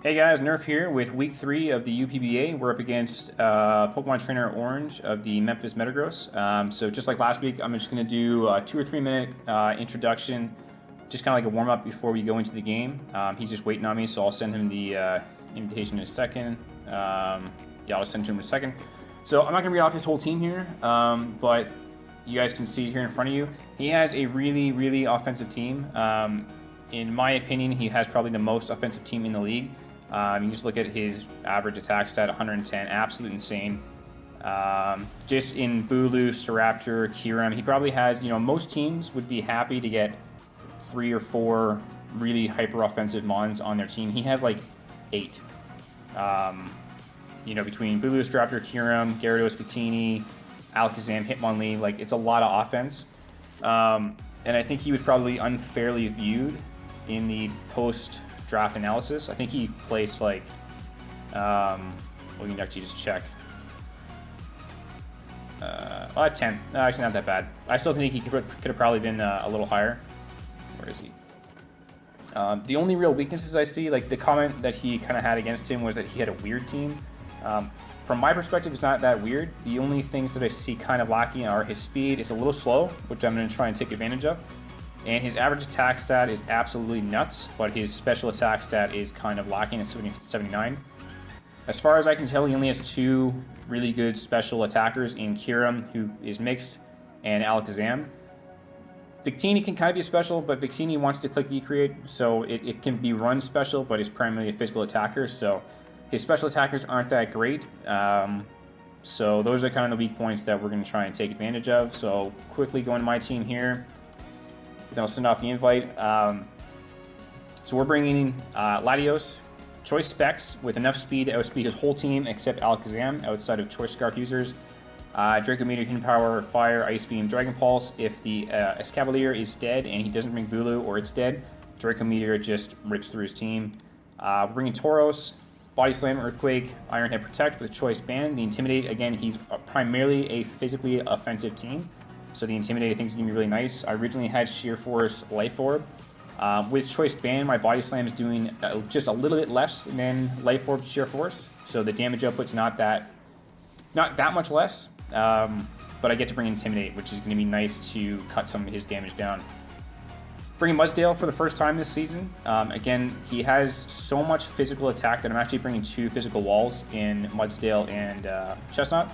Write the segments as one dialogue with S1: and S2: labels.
S1: Hey guys, Nerf here with week 3 of the UPBA. We're up against Pokemon Trainer Orange of the Memphis Metagross. So just like last week, I'm just going to do a 2 or 3 minute introduction, just kind of like a warm up before we go into the game. He's just waiting on me, so I'll send him the invitation in a second. Yeah, I'll just send it to him in a second. So I'm not going to read off his whole team here, but you guys can see it here in front of you. He has a really, really offensive team. In my opinion, he has probably the most offensive team in the league. You just look at his average attack stat, 110, absolute insane. Just in Bulu, Staraptor, Kyurem, he probably has, most teams would be happy to get 3 or 4 really hyper-offensive mons on their team. He has like 8. Between Bulu, Staraptor, Kyurem, Gyarados, Victini, Alakazam, Hitmonlee, like it's a lot of offense. And I think he was probably unfairly viewed in the post-draft analysis. I think he placed like, we can actually just check. 10th. No, actually not that bad. I still think he could have probably been a little higher. Where is he? The only real weaknesses I see, like the comment that he kind of had against him was that he had a weird team. From my perspective, it's not that weird. The only things that I see kind of lacking are his speed is a little slow, which I'm going to try and take advantage of. And his average attack stat is absolutely nuts, but his special attack stat is kind of lacking at 79. As far as I can tell, he only has 2 really good special attackers in Kyurem, who is mixed, and Alakazam. Victini can kind of be special, but Victini wants to click V-Create, so it can be run special, but is primarily a physical attacker, so his special attackers aren't that great. So those are kind of the weak points that we're going to try and take advantage of. So quickly go into my team here. Then I'll send off the invite. So we're bringing in Latios, Choice Specs with enough speed to outspeed his whole team except Alakazam outside of Choice Scarf users. Draco Meteor, Hidden Power, Fire, Ice Beam, Dragon Pulse. If the Escavalier is dead and he doesn't bring Bulu or it's dead, Draco Meteor just rips through his team. We're bringing Tauros, Body Slam, Earthquake, Iron Head Protect with Choice Band. The Intimidate, again, he's primarily a physically offensive team. So the Intimidate I think is going to be really nice. I originally had Sheer Force, Life Orb. With Choice Band, my Body Slam is doing just a little bit less than Life Orb Sheer Force. So the damage output's not that much less. But I get to bring Intimidate, which is going to be nice to cut some of his damage down. Bringing Mudsdale for the first time this season. Again, he has so much physical attack that I'm actually bringing 2 physical walls in Mudsdale and Chestnut.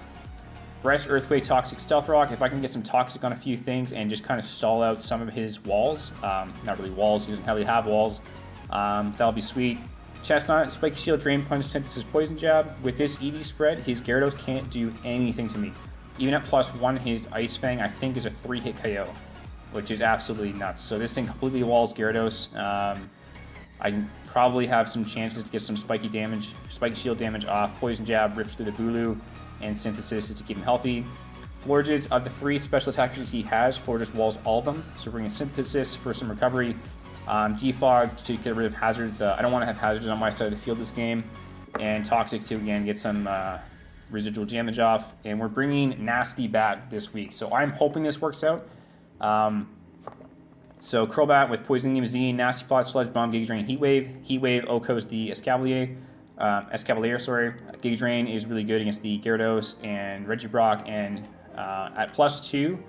S1: Rest, Earthquake, Toxic, Stealth Rock. If I can get some Toxic on a few things and just kind of stall out some of his walls, not really walls, he doesn't really have walls, that'll be sweet. Chestnut, Spiky Shield, Drain Punch, Synthesis, Poison Jab. With this EV spread, his Gyarados can't do anything to me. Even at +1, his Ice Fang, I think, is a 3-hit KO, which is absolutely nuts. So this thing completely walls Gyarados. I can probably have some chances to get some Spiky Shield damage off. Poison Jab rips through the Bulu, and Synthesis to keep him healthy. Florges, of the 3 special attackers he has, Florges walls all of them. So bring a Synthesis for some recovery. Defog to get rid of hazards. I don't want to have hazards on my side of the field this game. And Toxic to, again, get some residual damage off. And we're bringing Nasty Bat this week. So I'm hoping this works out. So Crobat with Poison Beam, Z, Nasty Plot, Sludge Bomb, Giga Drain, Heat Wave. Heat Wave, Oko's the Escavalier. Giga Drain is really good against the Gyarados and Regibrock, and at +2,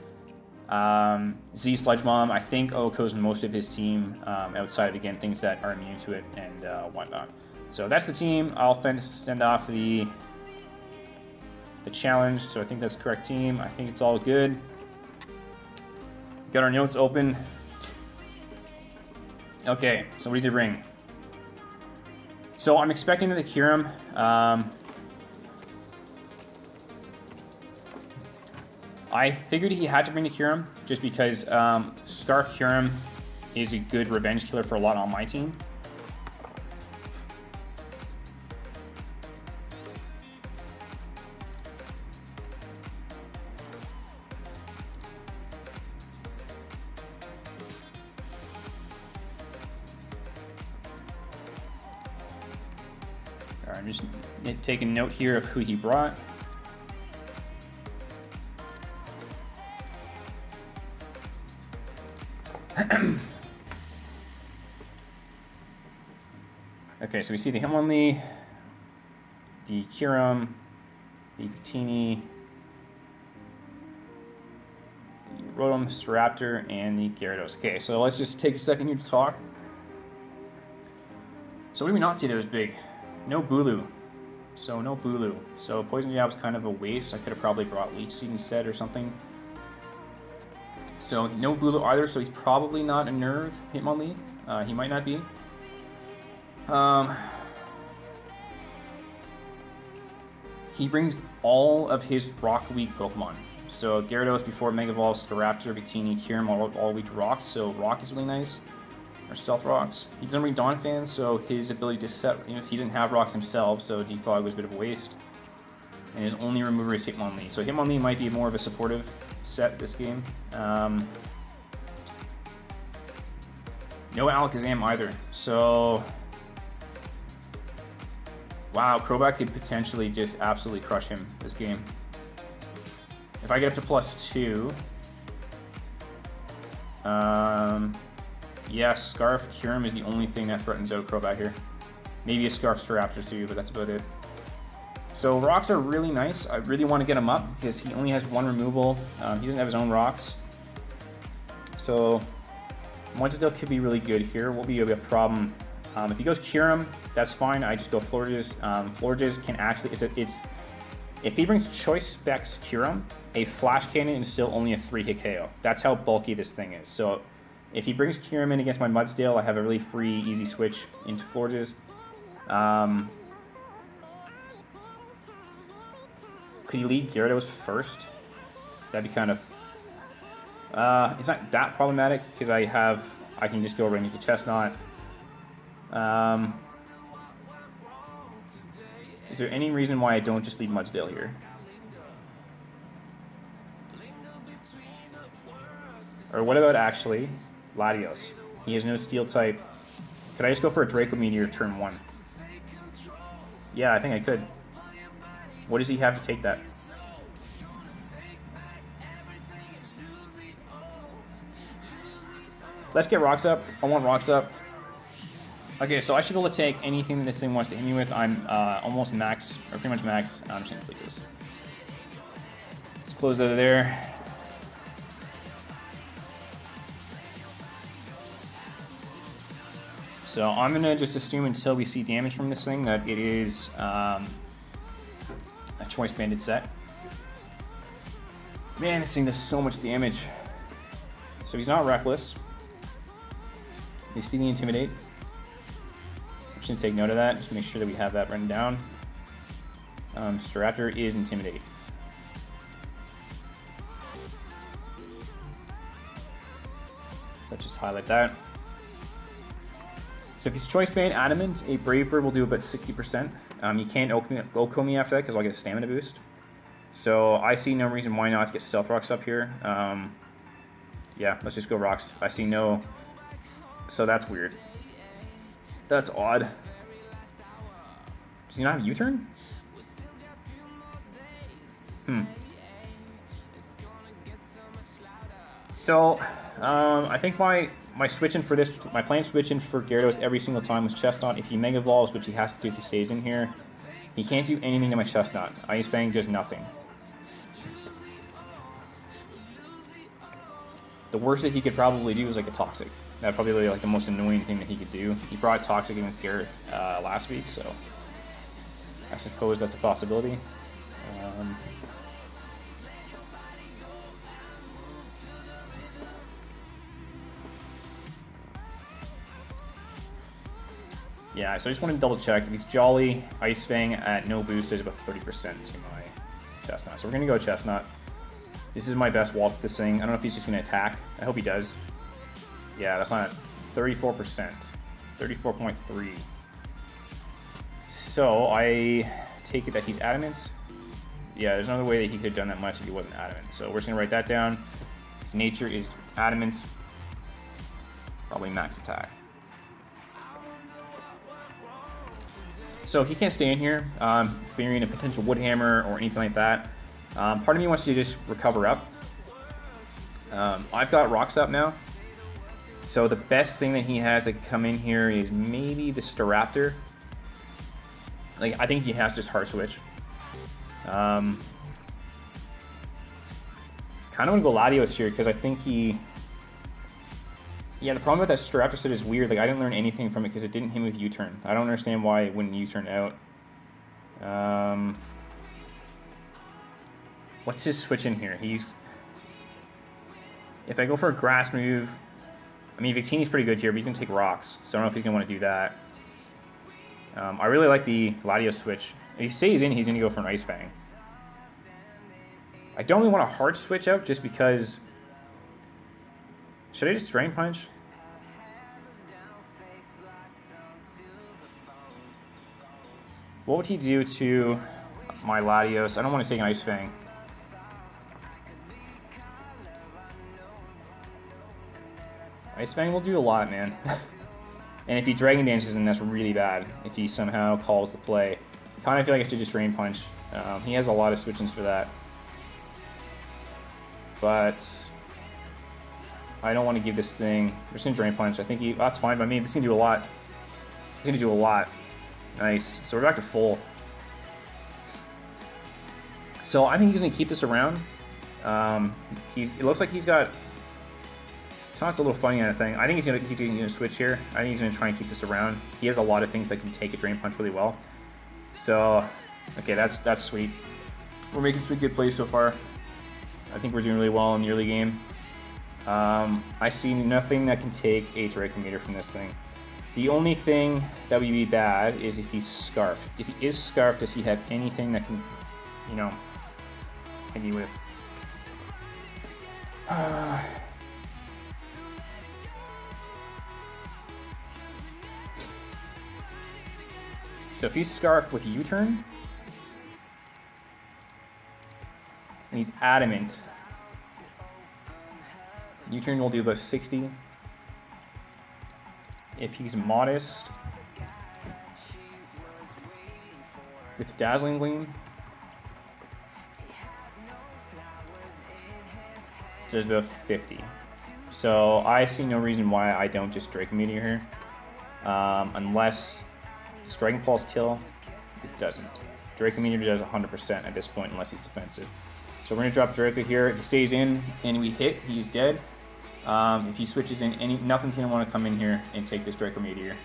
S1: Z Sludge Bomb, I think Oko's most of his team outside of, again, things that are immune to it and whatnot. So that's the team. I'll send off the challenge, so I think that's the correct team. I think it's all good. Got our notes open. Okay, so what did you bring? So I'm expecting that the Kyurem, I figured he had to bring the Kyurem just because Scarf Kyurem is a good revenge killer for a lot on my team. I'm just taking note here of who he brought. Okay, so we see the Hitmonlee, the Kyurem, the Victini, the Rotom, Staraptor, and the Gyarados. Okay, so let's just take a second here to talk. So what do we not see that was big? No Bulu. So no Bulu. So Poison Jab was kind of a waste. I could have probably brought Leech Seed instead or something. So no Bulu either, so he's probably not a Nerve Hitmonlee. He might not be. He brings all of his Rock Weak Pokemon. So Gyarados before Mega Evolve, Staraptor, Victini, Kyurem, all weak to Rocks. So Rock is really nice. Or Stealth Rocks. He doesn't read Dawn Fan, so his ability to set, he didn't have Rocks himself, so Defog was a bit of a waste. And his only remover is Hitmonlee. So Hitmonlee might be more of a supportive set this game. No Alakazam either. So wow, Crobat could potentially just absolutely crush him this game. If I get up to +2, yeah, Scarf Kyurem is the only thing that threatens out Crobat here. Maybe a Scarf Staraptor too, but that's about it. So rocks are really nice. I really want to get him up because he only has one removal. He doesn't have his own rocks. So Mudsdale could be really good here. Will be a problem. If he goes Kyurem, that's fine. I just go Florges. Florges can actually, if he brings Choice Specs Kyurem, a Flash Cannon is still only a 3-hit KO. That's how bulky this thing is. So if he brings Kyurem in against my Mudsdale, I have a really free, easy switch into Florges. Could he lead Gyarados first? That'd be kind of... it's not that problematic because I can just go right into Chestnut. Is there any reason why I don't just lead Mudsdale here? Or what about actually Latios? He has no Steel type. Could I just go for a Draco Meteor turn 1? Yeah, I think I could. What does he have to take that? Let's get rocks up. I want rocks up. Okay, so I should be able to take anything that this thing wants to hit me with. I'm almost max, or pretty much max. I'm just gonna complete this. Let's close that there. So I'm gonna just assume until we see damage from this thing that it is a choice banded set. Man, this thing does so much damage. So he's not reckless. You see the Intimidate. I'm just gonna take note of that, just make sure that we have that written down. Staraptor is Intimidate. So just highlight that. So if he's Choice Band Adamant, a Brave Bird will do about 60%. You can't Oko me after that because I'll get a stamina boost. So I see no reason why not to get Stealth Rocks up here. Yeah, let's just go Rocks. I see no... So that's weird. That's odd. Does he not have U-turn? So, I think my switch-in for this, my planned switch-in for Gyarados every single time was Chestnut. If he Mega Evolves, which he has to do if he stays in here, he can't do anything to my Chestnut. Ice Fang does nothing. The worst that he could probably do is like a Toxic. That'd probably be like the most annoying thing that he could do. He brought Toxic against Garrett last week, so I suppose that's a possibility. Yeah, so I just want to double check. If he's Jolly, Ice Fang at no boost is about 30% to my Chestnut. So we're going to go Chestnut. This is my best wall with this thing. I don't know if he's just going to attack. I hope he does. Yeah, that's not 34%. 34.3. So I take it that he's Adamant. Yeah, there's no other way that he could have done that much if he wasn't Adamant. So we're just going to write that down. His nature is Adamant. Probably max attack. So he can't stay in here, fearing a potential Wood Hammer or anything like that. Part of me wants to just recover up. I've got rocks up now. So the best thing that he has that could come in here is maybe the Staraptor. Like, I think he has just hard switch. Kind of want to go Latios here because I think he... Yeah, the problem with that Staraptor set is weird. Like, I didn't learn anything from it because it didn't hit me with U-turn. I don't understand why it wouldn't U-turn out. What's his switch in here? He's... If I go for a grass move... I mean, Victini's pretty good here, but he's going to take rocks. So I don't know if he's going to want to do that. I really like the Latios switch. If he stays in, he's going to go for an Ice Fang. I don't really want a hard switch out just because... Should I just Drain Punch? What would he do to my Latios? I don't want to take an Ice Fang. Ice Fang will do a lot, man. And if he Dragon Dances, then that's really bad. If he somehow calls the play. Kind of feel like I should just Drain Punch. He has a lot of switch-ins for that. But... I don't want to give this thing... I'm just going to Drain Punch. I think he... That's fine by me. This is going to do a lot. He's going to do a lot. Nice. So we're back to full. So I think he's going to keep this around. It looks like he's got... Taunt's a little funny kind of thing. I think he's going to switch here. I think he's going to try and keep this around. He has a lot of things that can take a Drain Punch really well. So, okay, that's sweet. We're making some good plays so far. I think we're doing really well in the early game. I see nothing that can take a Draco Meter from this thing. The only thing that would be bad is if he's Scarfed. If he is Scarfed, does he have anything that can, you know, hit me with? So if he's Scarfed with U-turn, and he's Adamant, U-turn will do about 60. If he's Modest with Dazzling Gleam, there's about 50. So I see no reason why I don't just Draco Meteor here. Unless Striking Pulse kill, it doesn't. Draco Meteor does 100% at this point unless he's defensive. So we're gonna drop Draco here. If he stays in and we hit, he's dead. If he switches in, nothing's gonna want to come in here and take this Draco Meteor.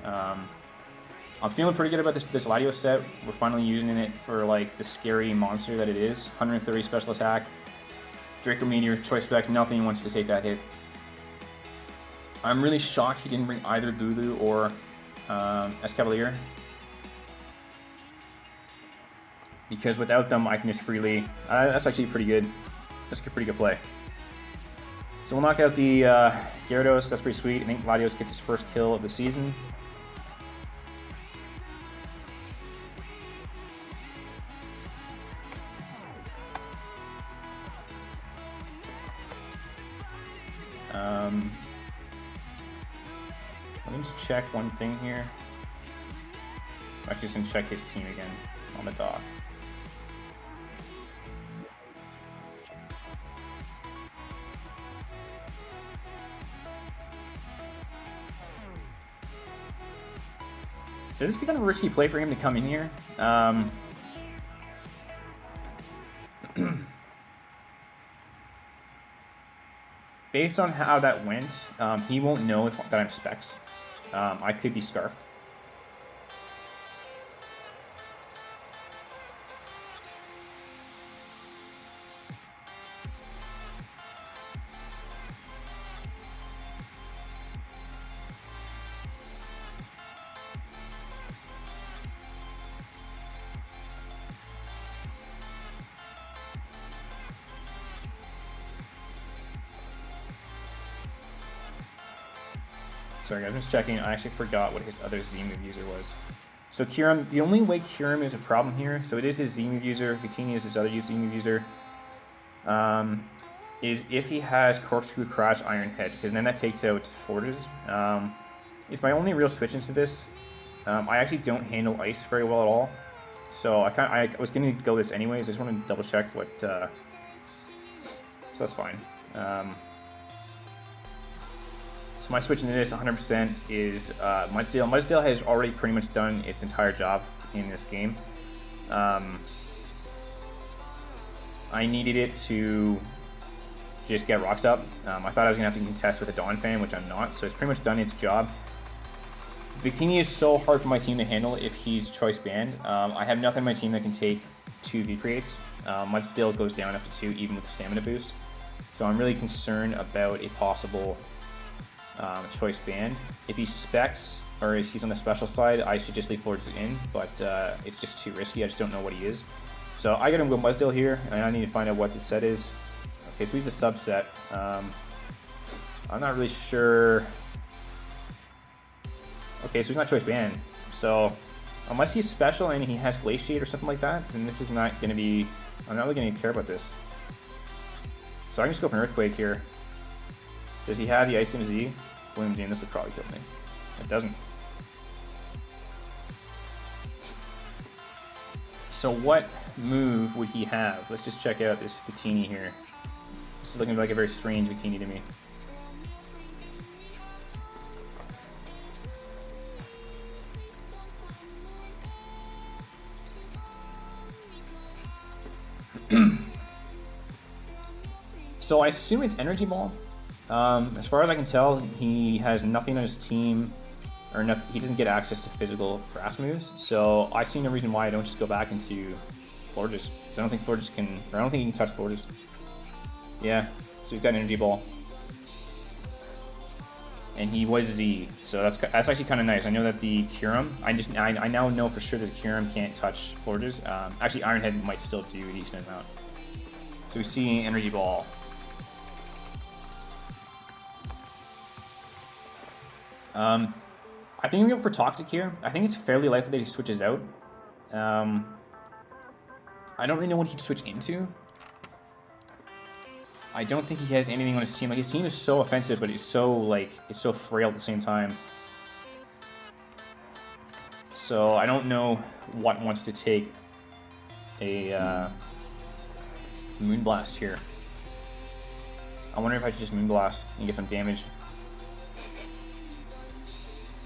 S1: I'm feeling pretty good about this Latios set. We're finally using it for like the scary monster that it is. 130 special attack, Draco Meteor, Choice Spec, nothing wants to take that hit. I'm really shocked he didn't bring either Bulu or Escavalier. Because without them, I can just freely... that's actually pretty good. That's a pretty good play. So we'll knock out the Gyarados. That's pretty sweet. I think Latios gets his first kill of the season. Let me just check one thing here. I'm actually just going to check his team again on the dock. So this is kind of a risky play for him to come in here. Based on how that went, he won't know that I'm Specs. I could be Scarfed. Sorry guys, I'm just checking. I actually forgot what his other Z-move user was. So Kyurem, the only way Kyurem is a problem here, so it is his Z-move user, Victini is his other Z-move user, is if he has Corkscrew, Crash, Iron Head, because then that takes out Forges. It's my only real switch into this. I actually don't handle Ice very well at all, so I was going to go this anyways. I just want to double check what, so that's fine. So my switch into this 100% is Mudsdale. Mudsdale has already pretty much done its entire job in this game. I needed it to just get rocks up. I thought I was going to have to contest with a Dawn Fan, which I'm not, so it's pretty much done its job. Victini is so hard for my team to handle if he's choice banned. I have nothing on my team that can take 2 V creates. Mudsdale goes down up to 2 even with the stamina boost. So I'm really concerned about a possible choice band. If he specs, or if he's on the special side, I should just leave Forges in, but it's just too risky. I just don't know what he is. So I gotta go Mudsdale here, and I need to find out what the set is. Okay, so he's a subset. I'm not really sure. Okay, so he's not choice banned. So unless he's special and he has Glaciate or something like that, then this is not gonna be, I'm not really gonna care about this. So I can just go for an Earthquake here. Does he have the Ice MZ? Boom, damn, this would probably kill me. It doesn't. So what move would he have? Let's just check out this Victini here. This is looking like a very strange Victini to me. So I assume it's Energy Ball. As far as I can tell, he has nothing on his team, or no, he doesn't get access to physical grass moves. So I see no reason why I don't just go back into Forges, because I don't think Forges can, or I don't think he can touch Forges. Yeah, so he's got an Energy Ball, and he was Z, so that's actually kind of nice. I know that the Curum, I now know for sure that the Curum can't touch Forges. Actually, Ironhead might still do a decent amount. So we see Energy Ball. I think we go for Toxic here. I think it's fairly likely that he switches out. I don't really know what he'd switch into. I don't think he has anything on his team. Like, his team is so offensive, but it's so frail at the same time. So I don't know what wants to take a Moonblast here. I wonder if I should just Moonblast and get some damage.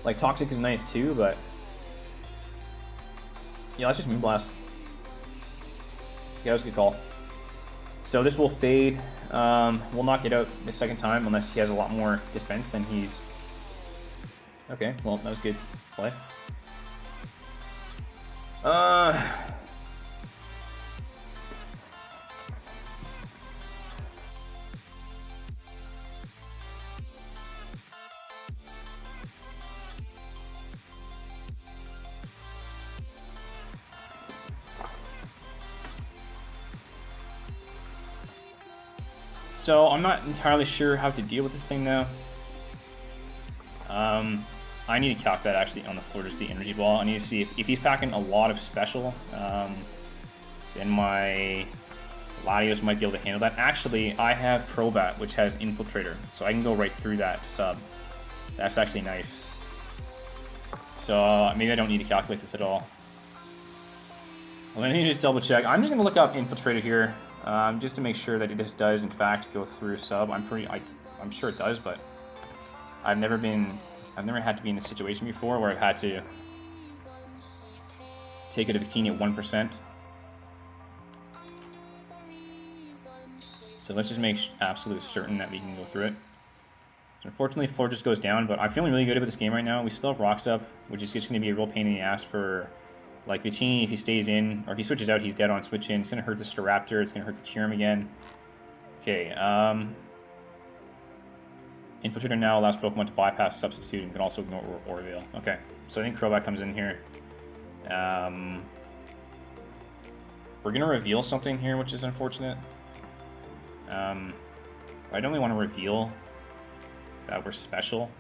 S1: Like, Toxic is nice too, but yeah, let's just Moonblast. Yeah, that was a good call. So this will fade. We'll knock it out the second time unless he has a lot more defense than he's... Okay, well, that was good play. So I'm not entirely sure how to deal with this thing now. I need to calc that actually on the floor, just the Energy Ball. I need to see if he's packing a lot of special, then my Latios might be able to handle that. Actually, I have Crobat, which has Infiltrator, so I can go right through that sub. That's actually nice. So maybe I don't need to calculate this at all. Well, let me just double check. I'm just gonna look up Infiltrator here. Just to make sure that this does in fact go through sub. I'm sure it does, but I've never had to be in this situation before where I've had to take it to Victini at 1%. So let's just make absolute certain that we can go through it. So unfortunately, Floor just goes down, but I'm feeling really good about this game right now. We still have rocks up, which is just going to be a real pain in the ass for, like, Victini. If he stays in, or if he switches out, he's dead on switch in. It's going to hurt the Staraptor. It's going to hurt the Curum again. Okay, Infiltrator now allows Pokemon to bypass Substitute and can also ignore Orveil. Okay, so I think Crobat comes in here. We're going to reveal something here, which is unfortunate. I don't really want to reveal that we're special.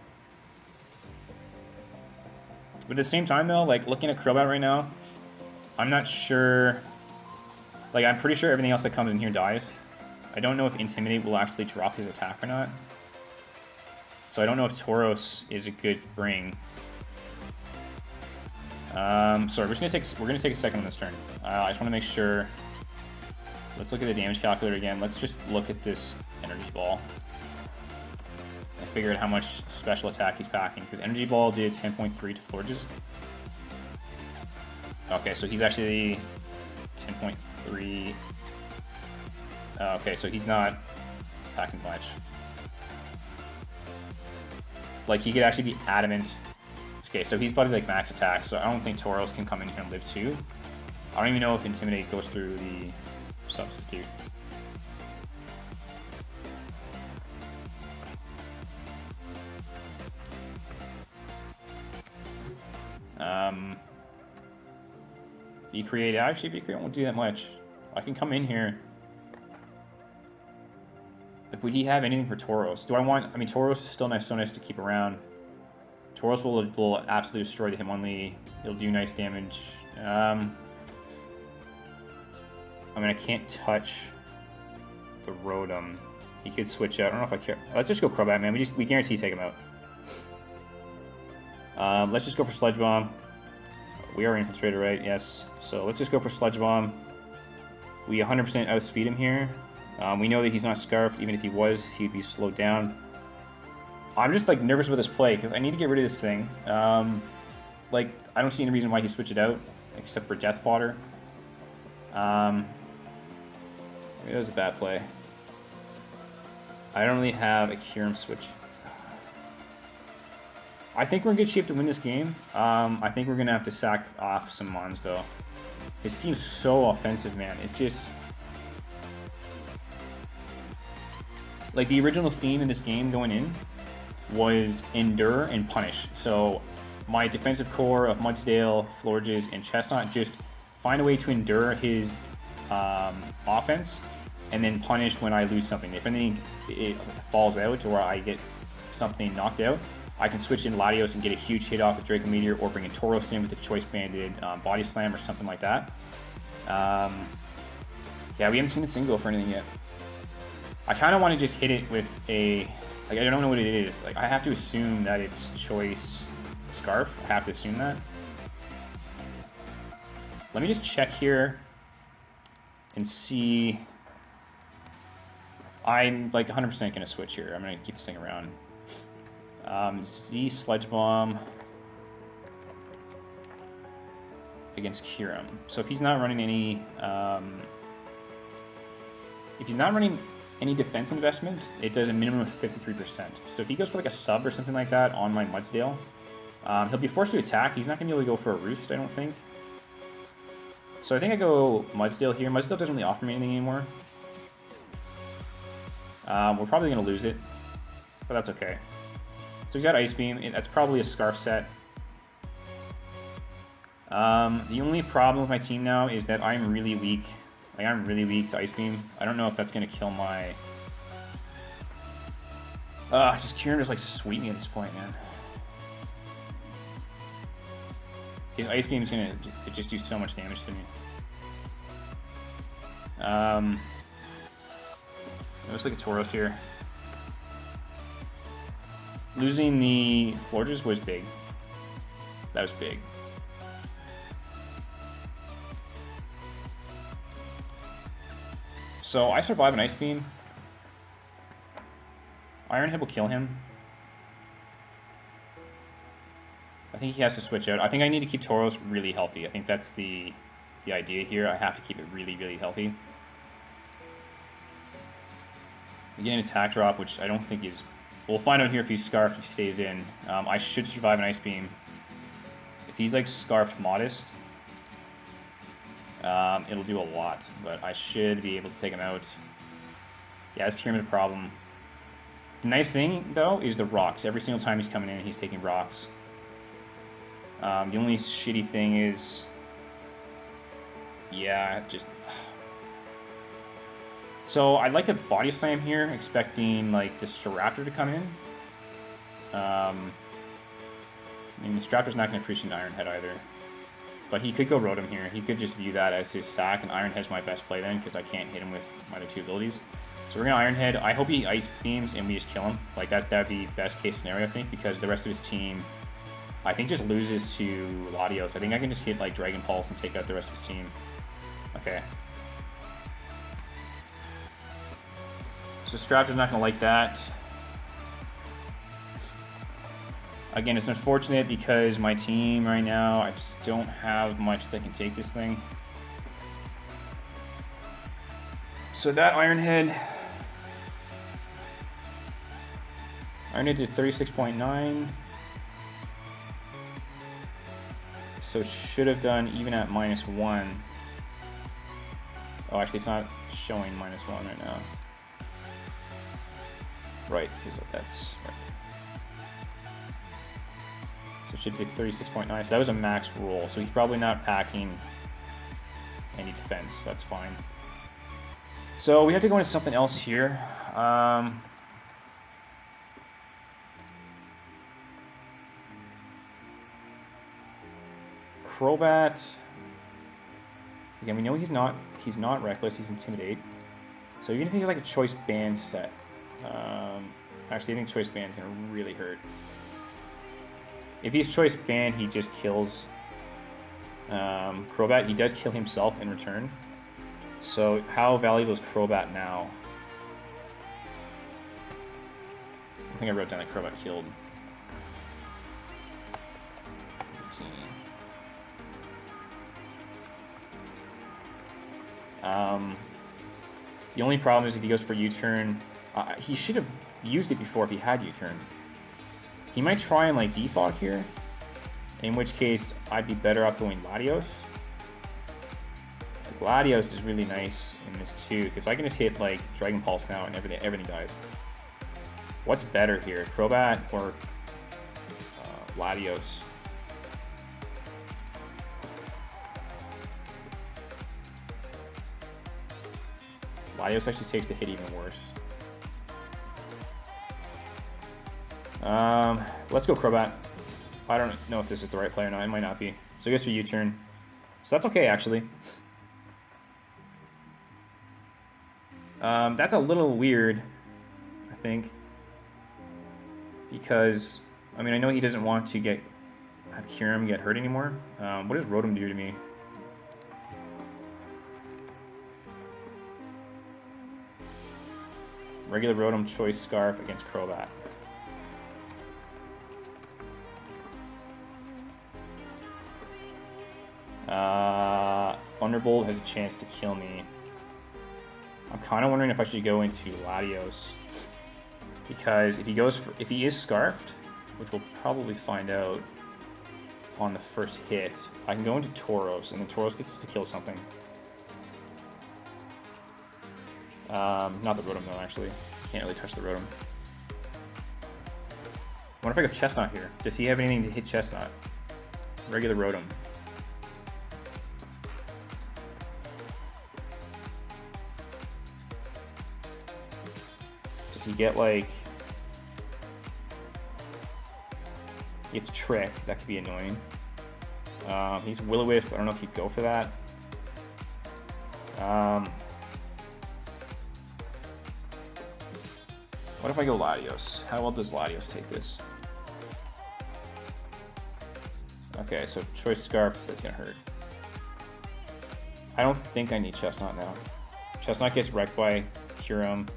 S1: But at the same time, though, like, looking at Crobat right now, I'm not sure... Like, I'm pretty sure everything else that comes in here dies. I don't know if Intimidate will actually drop his attack or not. So I don't know if Tauros is a good bring. Sorry, we're gonna take a second on this turn. I just want to make sure. Let's look at the damage calculator again. Let's just look at this Energy Ball. I figure out how much special attack he's packing, because Energy Ball did 10.3 to Forges. Okay, so he's actually 10.3. Okay, so he's not packing much. Like, he could actually be adamant. Okay, so he's probably like max attack, so I don't think Tauros can come in here and live 2. I don't even know if Intimidate goes through the substitute. V-Create, actually V-Create won't do that much. I can come in here. Like, would he have anything for Tauros? Do I want, I mean, Tauros is still nice, so nice to keep around. Tauros will absolutely destroy the Hitmonlee. He'll do nice damage. I mean, I can't touch the Rotom. He could switch out. I don't know if I care. Let's just go Crobat, man. We guarantee take him out. Let's just go for Sludge Bomb. We are Infiltrator, right? Yes. So let's just go for Sludge Bomb. We 100% outspeed him here. We know that he's not Scarfed. Even if he was, he'd be slowed down. I'm just like nervous with this play because I need to get rid of this thing. Like, I don't see any reason why he switched it out except for Death Fodder. Maybe that was a bad play. I don't really have a Kyurem switch. I think we're in good shape to win this game. I think we're going to have to sack off some Mons, though. His team's so offensive, man. It's just... like, the original theme in this game going in was Endure and Punish. So, my defensive core of Mudsdale, Florges, and Chestnut just find a way to endure his offense and then punish when I lose something. If anything it falls out or I get something knocked out, I can switch in Latios and get a huge hit off with Draco Meteor, or bring in Tauros in with a Choice Banded Body Slam or something like that. Yeah, we haven't seen a single for anything yet. I kind of want to just hit it with a... like, I don't know what it is. Like, I have to assume that it's Choice Scarf. I have to assume that. Let me just check here and see... I'm like 100% going to switch here. I'm going to keep this thing around. Z Sludge Bomb against Kyurem. So if he's not running any, defense investment, it does a minimum of 53%. So if he goes for like a sub or something like that on my Mudsdale, he'll be forced to attack. He's not going to be able to go for a Roost, I don't think. So I think I go Mudsdale here. Mudsdale doesn't really offer me anything anymore. We're probably going to lose it, but that's okay. So he's got Ice Beam. That's probably a Scarf set. The only problem with my team now is that I'm really weak. Like, I'm really weak to Ice Beam. I don't know if that's going to kill my... just Kyurem just like sweep me at this point, man. His Ice Beam is going to just do so much damage to me. It looks like a Tauros here. Losing the Florges was big. That was big. So I survive an Ice Beam. Iron Head will kill him. I think he has to switch out. I think I need to keep Tauros really healthy. I think that's the idea here. I have to keep it really, really healthy. We get an attack drop, which I don't think is... we'll find out here if he's Scarfed, if he stays in. I should survive an Ice Beam. If he's like Scarfed Modest, it'll do a lot, but I should be able to take him out. Yeah, it's Kyurem a problem. The nice thing, though, is the rocks. Every single time he's coming in, he's taking rocks. The only shitty thing is... yeah, just... so I'd like to Body Slam here, expecting like the Staraptor to come in. I mean, the Staraptor's not going to appreciate Iron Head either. But he could go Rotom here. He could just view that as his sack, and Iron Head's my best play then, because I can't hit him with my other two abilities. So we're going to Iron Head. I hope he Ice Beams and we just kill him. Like, that'd be best case scenario, I think, because the rest of his team, I think, just loses to Latios. I think I can just hit like Dragon Pulse and take out the rest of his team. Okay. So Straptor's not going to like that. Again, it's unfortunate because my team right now, I just don't have much that can take this thing. So that Ironhead did 36.9. So should have done even at -1. Oh, actually, it's not showing -1 right now. Right, because that's right. So it should be 36.9. So that was a max roll. So he's probably not packing any defense. That's fine. So we have to go into something else here. Crobat. Again, we know he's not reckless. He's intimidate. So even if he's like a choice band set, actually I think choice band is gonna really hurt. If he's choice band, he just kills Crobat. He does kill himself in return. So how valuable is Crobat now? I think I wrote down that Crobat killed. 18. The only problem is if he goes for U-turn, he should have used it before if he had U-turn. He might try and like defog here, in which case I'd be better off going Latios. Latios is really nice in this too, because I can just hit like Dragon Pulse now and everything dies. What's better here, Crobat or Latios? Latios actually takes the hit even worse. Let's go Crobat. I don't know if this is the right play or not. It might not be. So I guess for U-turn. So that's okay, actually. That's a little weird, I think. Because, I mean, I know he doesn't want to have Kyurem get hurt anymore. What does Rotom do to me? Regular Rotom, choice Scarf against Crobat. Thunderbolt has a chance to kill me. I'm kind of wondering if I should go into Latios, because if he is Scarfed, which we'll probably find out on the first hit, I can go into Tauros, and then Tauros gets to kill something. Not the Rotom though, actually. Can't really touch the Rotom. What if I go Chestnut here? Does he have anything to hit Chestnut? Regular Rotom. Does he get like... He gets Trick, that could be annoying. He's Will-O-Wisp, I don't know if he'd go for that. What if I go Latios? How well does Latios take this? Okay, so Choice Scarf is gonna hurt. I don't think I need Chestnut now. Chestnut gets wrecked by Kyurem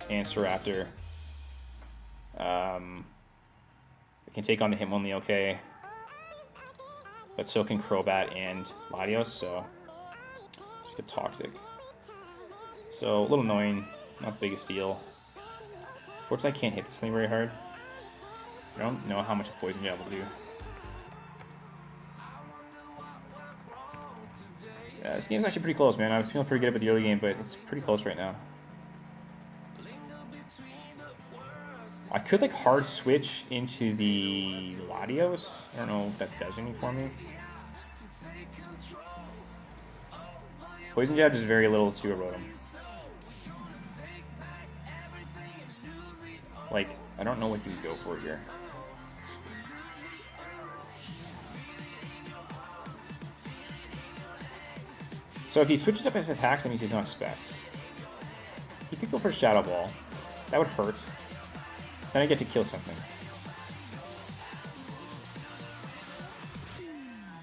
S1: and Staraptor. It can take on the Hitmonlee okay. But so can Crobat and Latios, so it's a bit toxic. So a little annoying, not the biggest deal. Fortunately, I can't hit this thing very hard. I don't know how much a Poison Jab will do. Yeah, this game's actually pretty close, man. I was feeling pretty good about the early game, but it's pretty close right now. I could like hard switch into the Latios. I don't know if that does anything for me. Poison Jab does very little to a Rotom. Like, I don't know what he would go for here. So if he switches up his attacks, that means he's on specs. He could go for Shadow Ball. That would hurt. Then I get to kill something.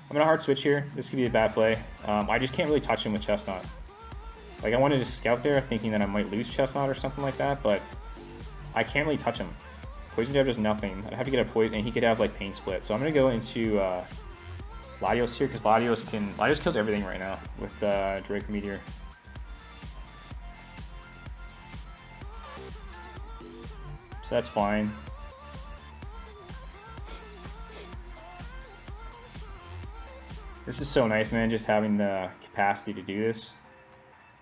S1: I'm gonna hard switch here. This could be a bad play. I just can't really touch him with Chestnut. Like, I wanted to scout there thinking that I might lose Chestnut or something like that, but I can't really touch him. Poison Jab does nothing. I'd have to get a poison, and he could have like Pain Split. So I'm gonna go into Latios here because Latios kills everything right now with Draco Meteor. So that's fine. This is so nice, man, just having the capacity to do this.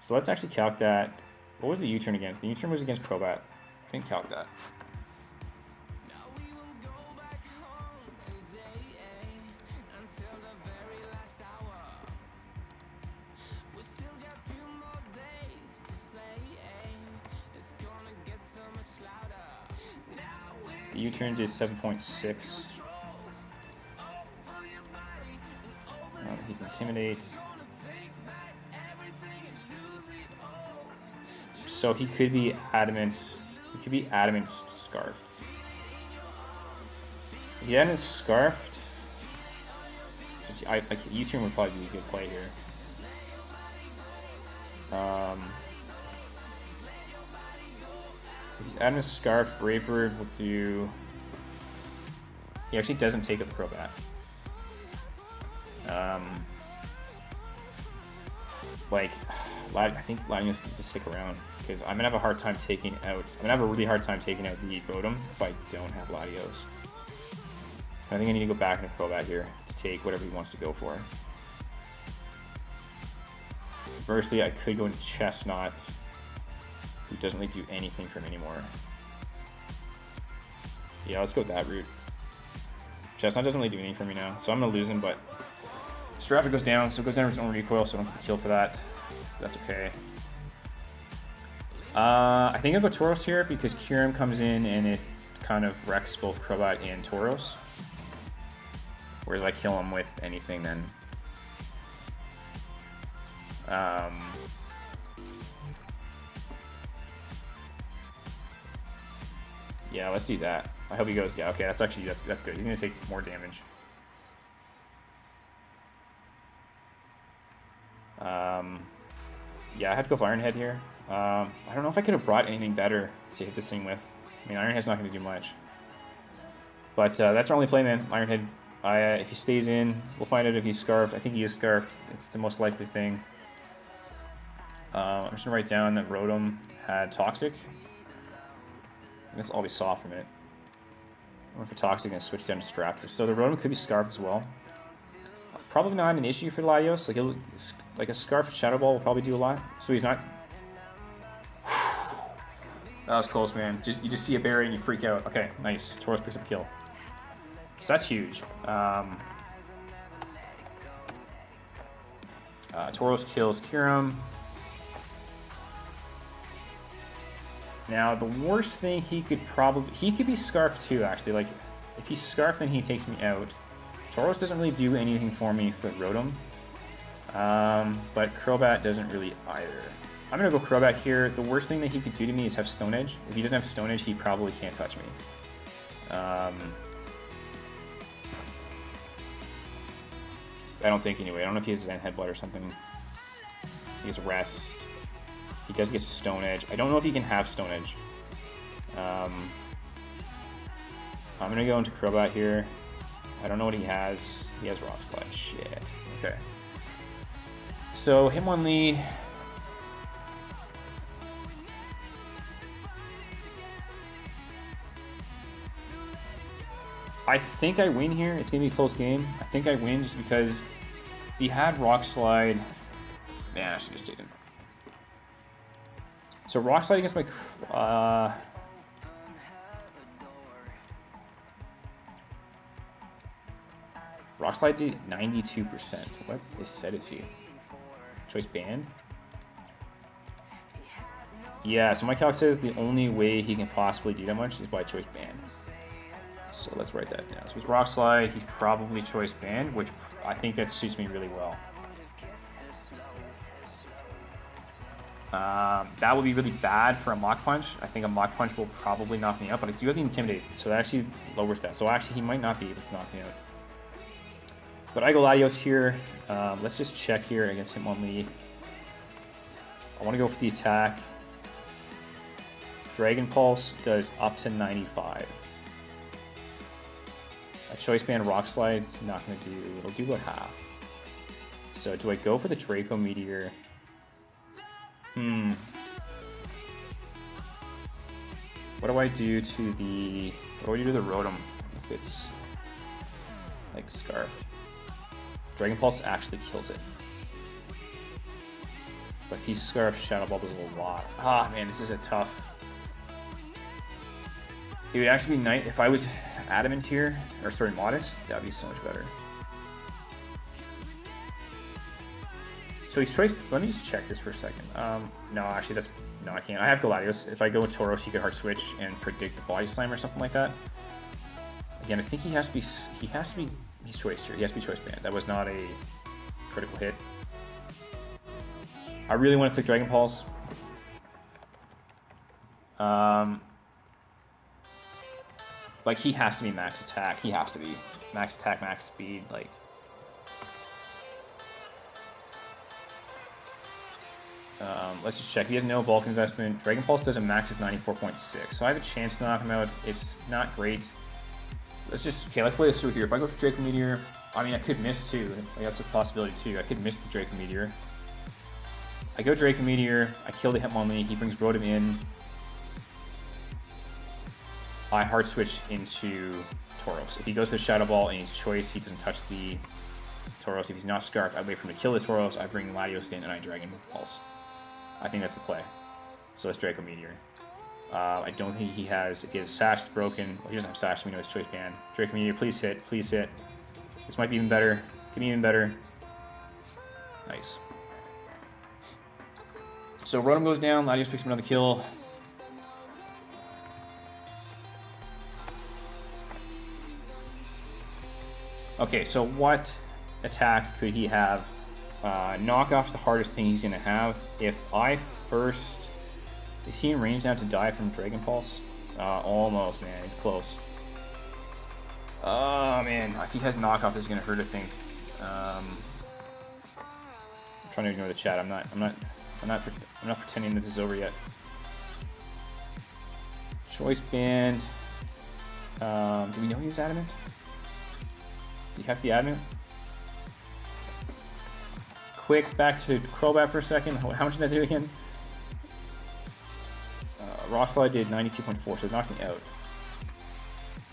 S1: So let's actually calc that. What was the U-turn against? The U-turn was against Crobat. I didn't calc that. The U-turn is 7.6. He's Intimidate. So he could be Adamant. He could be Adamant Scarfed. If he Adamant Scarfed, like U-turn would probably be a good play here. If he's Adamant Scarfed, Brave Bird will do. He actually doesn't take up the Crobat. Like, I think Latios needs to stick around because I'm gonna have a hard time taking out. I'm gonna have a really hard time taking out the Rotom if I don't have Latios. I think I need to go back into Crobat here to take whatever he wants to go for. Conversely, I could go into Chestnut, who doesn't really do anything for him anymore. Yeah, let's go that route. Chestnut doesn't really do anything for me now, so I'm gonna lose him, but Staraptor goes down, so it goes down with its own recoil, so I don't get the kill for that. That's okay. I think I'll go Tauros here because Kyurem comes in and it kind of wrecks both Crobat and Tauros. Whereas I kill him with anything then. Yeah, let's do that. I hope he goes. Yeah, okay, that's actually that's good. He's gonna take more damage. Yeah, I have to go for Iron Head here. I don't know if I could have brought anything better to hit this thing with. I mean, Iron Head's not going to do much. But that's our only play, man. Iron Head. If he stays in, we'll find out if he's Scarfed. I think he is Scarfed. It's the most likely thing. I'm just going to write down that Rotom had Toxic. That's all we saw from it. I went for Toxic and switched down to Staraptor. So the Rotom could be Scarfed as well. Probably not an issue for Latios. Like a Scarf Shadow Ball will probably do a lot. So he's not. That was close, man. You just see a berry and you freak out. Okay, nice. Tauros picks up a kill. So that's huge. Tauros kills Kyurem. Now the worst thing he could be Scarfed too. Actually, like if he's Scarfed, then he takes me out. Tauros doesn't really do anything for me for Rotom, but Crobat doesn't really either. I'm going to go Crobat here. The worst thing that he could do to me is have Stone Edge. If he doesn't have Stone Edge, he probably can't touch me. I don't think anyway. I don't know if he has Zen Headbutt or something. He has Rest. He does get Stone Edge. I don't know if he can have Stone Edge. I'm going to go into Crobat here. I don't know what he has. He has Rock Slide. Shit. Okay. So Hitmonlee. I think I win here. It's going to be a close game. I think I win just because if he had Rock Slide. Man, I should have stayed in. So Rock Slide against my. Rock Slide did 92%. What is set is he? Choice banned? Yeah, so my calc says the only way he can possibly do that much is by choice banned. So let's write that down. So he's Rock Slide, he's probably choice banned, which I think that suits me really well. That would be really bad for a Mach Punch. I think a Mach Punch will probably knock me out, but I do have the Intimidate, so that actually lowers that. So actually he might not be able to knock me out. But I go Latios here. Let's just check here against Hitmonlee. I want to go for the attack. Dragon Pulse does up to 95. A choice band rock slide is not going to do. It'll do about half. So do I go for the Draco Meteor? What do I do to the Rotom if it's like Scarf? Dragon Pulse actually kills it. But if he's Scarf, Shadow Ball does a lot. Ah man, this is a tough. It would actually be nice if I was Adamant here, or sorry, Modest. That'd be so much better. So he's choice. Let me just check this for a second. No, actually, no, I can't. I have Gladius. If I go with Tauros, he could hard switch and predict the Body Slam or something like that. Again, I think he has to be. He's choiced here. He has to be choice banned. That was not a critical hit. I really want to click Dragon Pulse. Like he has to be max attack. He has to be max attack, max speed. Like. Let's just check. He has no bulk investment. Dragon Pulse does a max of 94.6, so I have a chance to knock him out. It's not great. Let's play this through here. If I go for Draco Meteor, I mean, I could miss too. Like, that's a possibility too. I could miss the Draco Meteor. I go Draco Meteor. I kill the Hitmonlee. He brings Rotom in. I hard switch into Tauros. If he goes for Shadow Ball and he's choice, he doesn't touch the Tauros. If he's not Scarf, I wait for him to kill the Tauros. I bring Latios in and I Dragon Pulse. I think that's the play. So that's Draco Meteor. I don't think he has. If he has a Sash, it's broken. Well, he doesn't have Sash, so we know it's choice band. Draco Meteor, please hit. Please hit. This might be even better. Could be even better. Nice. So Rotom goes down. Latios picks up another kill. Okay, so what attack could he have? Knockoff's the hardest thing he's going to have. If I first... Is he in range now to die from Dragon Pulse? Almost, man. It's close. Oh, man. If he has knockoff, this is going to hurt, I think. I'm trying to ignore the chat. I'm not pretending that this is over yet. Choice band. Do we know he was adamant? Do you have to be adamant? Quick, back to Crobat for a second. How much did that do again? Rock Slide did 92.4, so knocking out.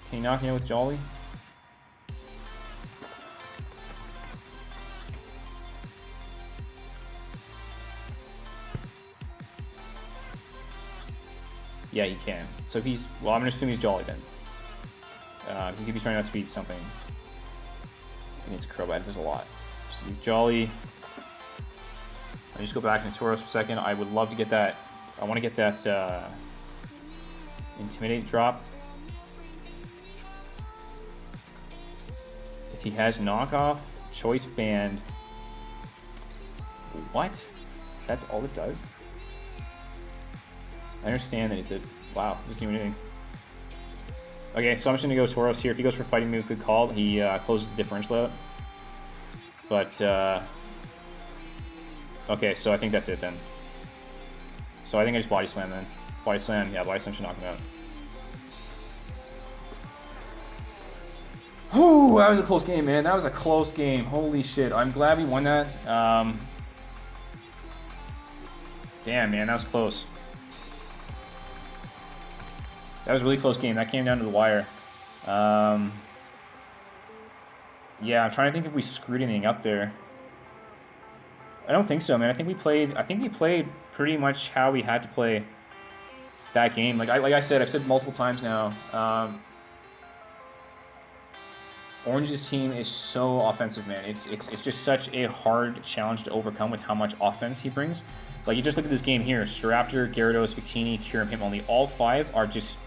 S1: Can you knock me out with Jolly? Yeah, he can. So he's, well, I'm gonna assume he's Jolly then. He could be trying to outspeed something. Against Crobat, does a lot. So he's Jolly. I'll just go back into Tauros for a second. I would love to get that. I want to get that Intimidate drop. If he has knockoff, choice band. What? That's all it does? I understand that it did. Wow, it doesn't do anything. Okay, so I'm just going to go Tauros here. If he goes for fighting move, good call. He closes the differential out. But, okay, so I think that's it then. So I think I just Body Slam then. Body Slam, yeah, Body Slam should knock him out. Whew, that was a close game, man. That was a close game. Holy shit. I'm glad we won that. Damn, man, that was close. That was a really close game. That came down to the wire. Yeah, I'm trying to think if we screwed anything up there. I don't think so, man. I think we played pretty much how we had to play that game. Like I said, I've said multiple times now. Orange's team is so offensive, man. It's just such a hard challenge to overcome with how much offense he brings. Like, you just look at this game here. Staraptor, Gyarados, Victini, Kyurem, Hitmonlee. All five are just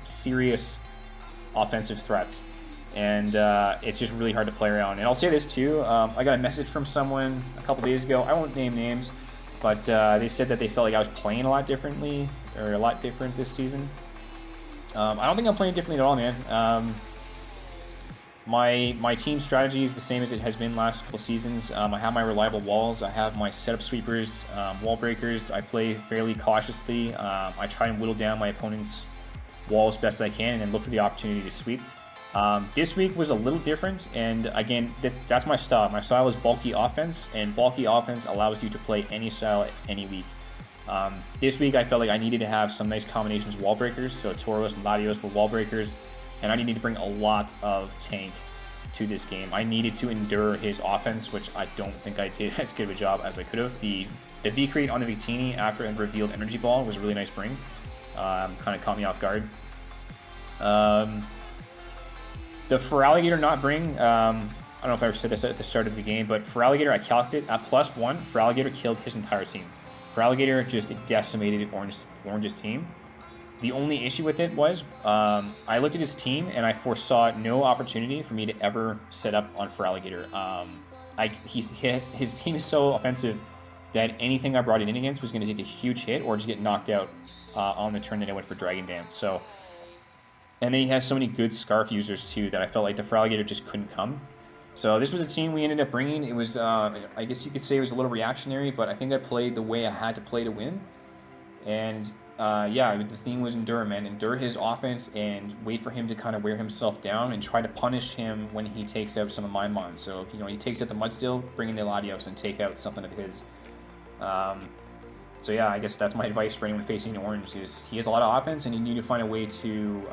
S1: serious offensive threats. And it's just really hard to play around. And I'll say this too, I got a message from someone a couple days ago. I won't name names, but they said that they felt like I was playing a lot differently, or a lot different this season. I don't think I'm playing differently at all, man. My team strategy is the same as it has been last couple seasons. I have my reliable walls. I have my setup sweepers, wall breakers. I play fairly cautiously. I try and whittle down my opponent's walls best I can and then look for the opportunity to sweep. This week was a little different, and again, that's my style. My style is bulky offense, and bulky offense allows you to play any style any week. This week, I felt like I needed to have some nice combinations of wall breakers, so Tauros and Latios were wall breakers, and I needed to bring a lot of tank to this game. I needed to endure his offense, which I don't think I did as good of a job as I could have. The V-Create on the Victini after it revealed Energy Ball was a really nice bring. Kind of caught me off guard. The Feraligatr not bring, I don't know if I ever said this at the start of the game, but Feraligatr, I calculated at +1, Feraligatr killed his entire team. Feraligatr just decimated Orange's team. The only issue with it was, I looked at his team and I foresaw no opportunity for me to ever set up on Feraligatr. His team is so offensive that anything I brought it in against was going to take a huge hit or just get knocked out on the turn that I went for Dragon Dance. So, and then he has so many good Scarf users too that I felt like the Feraligatr just couldn't come. So this was a team we ended up bringing. It was, I guess you could say it was a little reactionary, but I think I played the way I had to play to win. And yeah, the theme was endure, man. Endure his offense and wait for him to kind of wear himself down and try to punish him when he takes out some of my mons. So if he takes out the Mudstill, bring in the Latios and take out something of his. So yeah, I guess that's my advice for anyone facing Orange is he has a lot of offense and you need to find a way to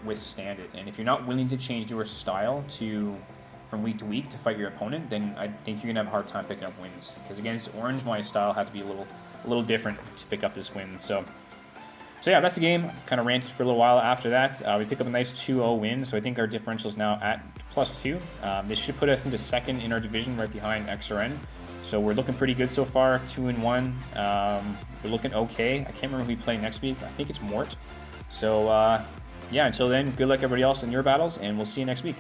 S1: withstand it. And if you're not willing to change your style from week to week to fight your opponent, then I think you're gonna have a hard time picking up wins. Because against Orange, my style had to be a little different to pick up this win. So yeah, that's the game. Kind of ranted for a little while after that. We pick up a nice 2-0 win, so I think our differential is now at +2. This should put us into second in our division right behind XRN. So we're looking pretty good so far, 2-1. We're looking okay. I can't remember who we play next week. I think it's Mort. So yeah, until then, good luck everybody else in your battles, and we'll see you next week.